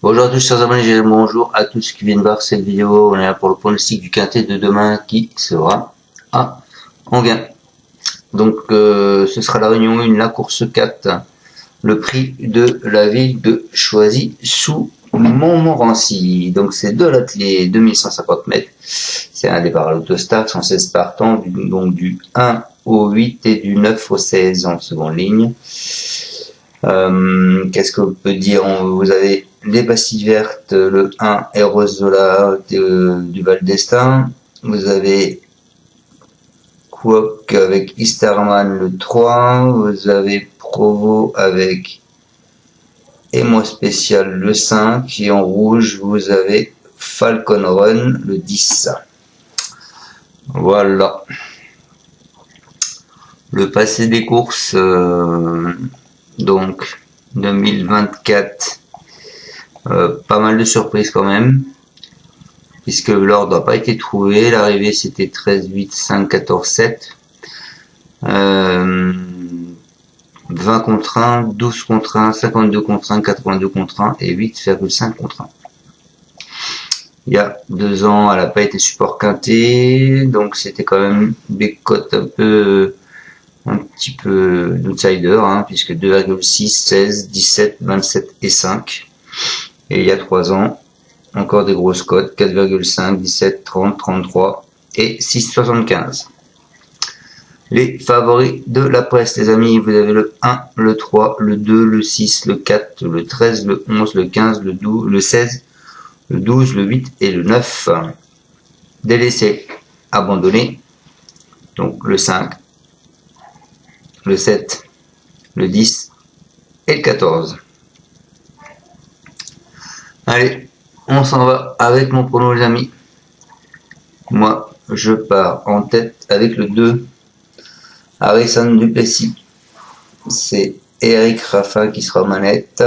Bonjour à tous chers abonnés, bonjour à tous qui viennent voir cette vidéo. On est là pour le pronostic du quintet de demain qui sera à Enghien. Donc ce sera la réunion 1, la course 4, le prix de la ville de Choisy sous Montmorency. Donc c'est de l'atelier 2150 mètres. C'est un départ à l'autostar, 116 partants, donc du 1 au 8 et du 9 au 16 en seconde ligne. Qu'est-ce qu'on peut dire? Vous avez les Bastilles Vertes, le 1 Eros Zola du Val d'Estaing. Vous avez Quoc avec Easterman le 3. Vous avez Provo avec Émoi Spécial le 5. Et en rouge, vous avez Falcon Run le 10. Voilà. Le passé des courses, donc 2024, pas mal de surprises quand même, puisque l'ordre n'a pas été trouvé. L'arrivée c'était 13, 8, 5, 14, 7, 20 contre 1, 12 contre 1, 52 contre 1, 82 contre 1 et 8,5 contre 1. Il y a 2 ans, elle n'a pas été support quinté, donc c'était quand même des cotes un petit peu d'outsider, puisque 2,6, 16, 17, 27 et 5. Et il y a 3 ans, encore des grosses cotes, 4,5, 17, 30, 33 et 6,75. Les favoris de la presse, les amis, vous avez le 1, le 3, le 2, le 6, le 4, le 13, le 11, le 15, le 12, le 16, le 12, le 8 et le 9. Délaissés, abandonnés, donc le 5, le 7, le 10 et le 14. Allez, on s'en va avec mon prono, les amis. Moi, je pars en tête avec le 2, Harrison Duplessis. C'est Eric Raffin qui sera aux manettes.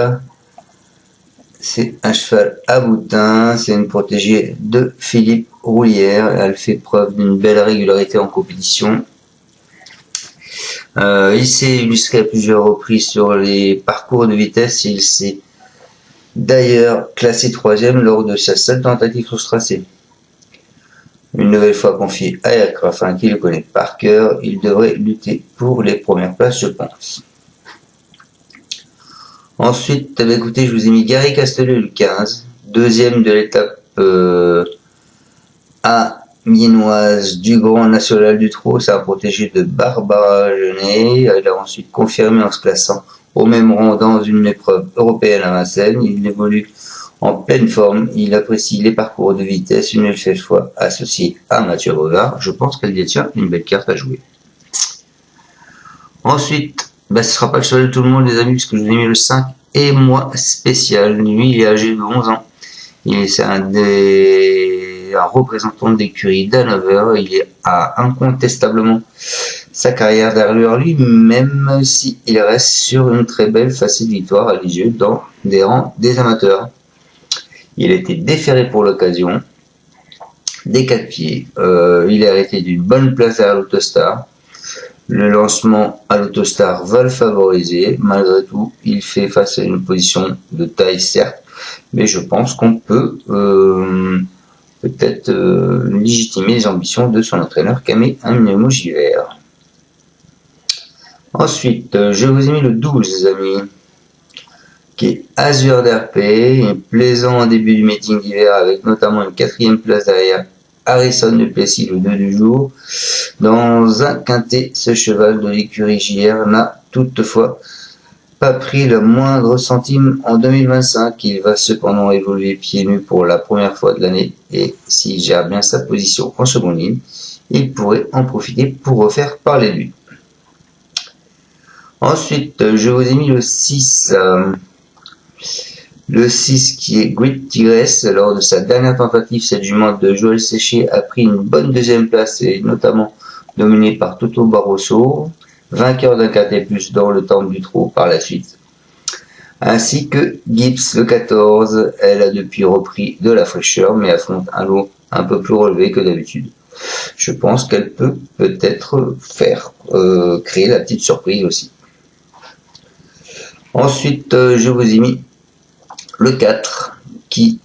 C'est un cheval à boutin, c'est une protégée de Philippe Roulière. Elle fait preuve d'une belle régularité en compétition. Il s'est illustré à plusieurs reprises sur les parcours de vitesse. Il s'est d'ailleurs classé 3e lors de sa seule tentative sur ce tracé. Une nouvelle fois confié à Eric Raffin qui le connaît par cœur, il devrait lutter pour les premières places, je pense. Ensuite, écoutez, je vous ai mis Gary Castellet le 15, deuxième de l'étape à Miennoise du Grand National du Trot. Ça a protégé de Barbara Genet. Elle a ensuite confirmé en se classant au même rang dans une épreuve européenne à Vincennes. Il évolue en pleine forme. Il apprécie les parcours de vitesse. Une nouvelle fois associé à Mathieu Revard. Je pense qu'elle détient une belle carte à jouer. Ensuite, ce sera pas le cheval de tout le monde, les amis, puisque je vous ai mis le 5 Émoi Spécial. Lui, il est âgé de 11 ans. C'est un représentant d'écurie d'Hanover. Il a incontestablement sa carrière derrière lui, même s'il reste sur une très belle facile victoire à Lisieux dans des rangs des amateurs. Il a été déféré pour l'occasion des 4 pieds. Il est arrêté d'une bonne place à l'autostar. Le lancement à l'autostar va le favoriser. Malgré tout, il fait face à une position de taille, certes, mais je pense qu'on peut peut-être légitimer les ambitions de son entraîneur Camille Amnemo-Givert. Ensuite, je vous ai mis le 12, les amis, qui est Azur d'RP, plaisant en début du meeting d'hiver avec notamment une 4e place derrière Harrison Duplessis, le 2 du jour. Dans un quintet, ce cheval de l'écurie JR n'a toutefois pas pris le moindre centime en 2025. Il va cependant évoluer pieds nus pour la première fois de l'année et s'il gère bien sa position en seconde ligne, il pourrait en profiter pour refaire parler de lui. Ensuite, je vous ai mis le 6. Le 6 qui est Great Tigress. Lors de sa dernière tentative, cette jument de Joël Séché a pris une bonne 2e place et notamment dominée par Toto Barroso, vainqueur d'un quintet plus dans le temple du trot par la suite. Ainsi que Gibbs le 14. Elle a depuis repris de la fraîcheur mais affronte un lot un peu plus relevé que d'habitude. Je pense qu'elle peut peut-être faire créer la petite surprise aussi. Ensuite, je vous ai mis le 4 Ski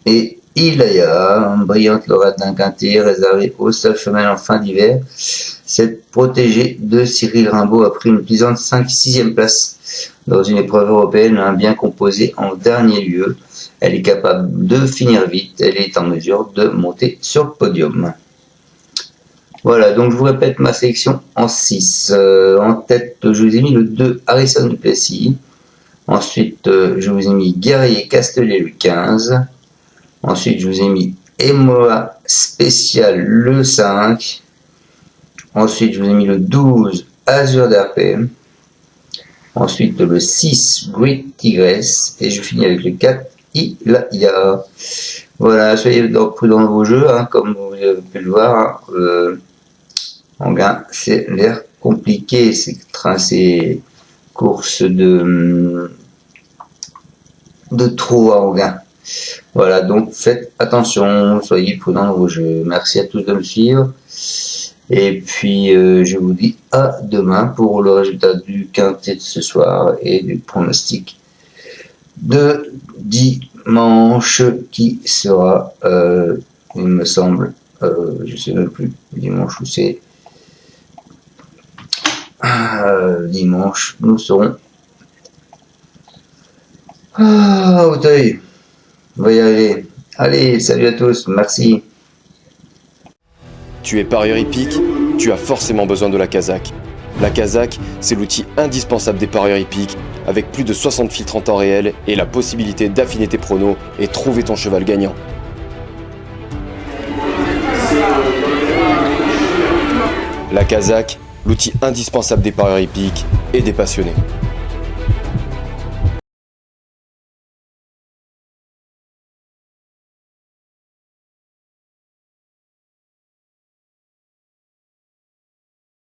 et Ilaya, brillante lauréate d'un quintet réservée au seul femelle en fin d'hiver. Cette protégée de Cyril Rimbaud a pris une plaisante 5-6e place dans une épreuve européenne, bien composée en dernier lieu. Elle est capable de finir vite, elle est en mesure de monter sur le podium. Voilà, donc je vous répète ma sélection en 6. En tête, je vous ai mis le 2, Harrison Duplessis. Ensuite, je vous ai mis Guerrier Castellet le 15. Ensuite, je vous ai mis Emoa Spécial le 5. Ensuite, je vous ai mis le 12, Azur d'RPM. Ensuite, le 6, Great Tigress. Et je finis avec le 4, Ilaya. Voilà, soyez prudents dans vos jeux, comme vous avez pu le voir. En gain, c'est l'air compliqué, ces courses de trot en gain. Voilà, donc faites attention, soyez prudents dans vos jeux. Merci à tous de me suivre. Et puis, je vous dis à demain pour le résultat du quintet de ce soir et du pronostic de dimanche qui sera, il me semble, je sais même plus, dimanche où c'est. Dimanche, nous serons à Auteuil. On va y arriver. Allez, salut à tous, merci. Tu es parieur hippique, tu as forcément besoin de la Kazakh. La Kazakh, c'est l'outil indispensable des parieurs hippiques, avec plus de 60 filtres en temps réel et la possibilité d'affiner tes pronos et trouver ton cheval gagnant. La Kazakh, l'outil indispensable des parieurs hippiques et des passionnés.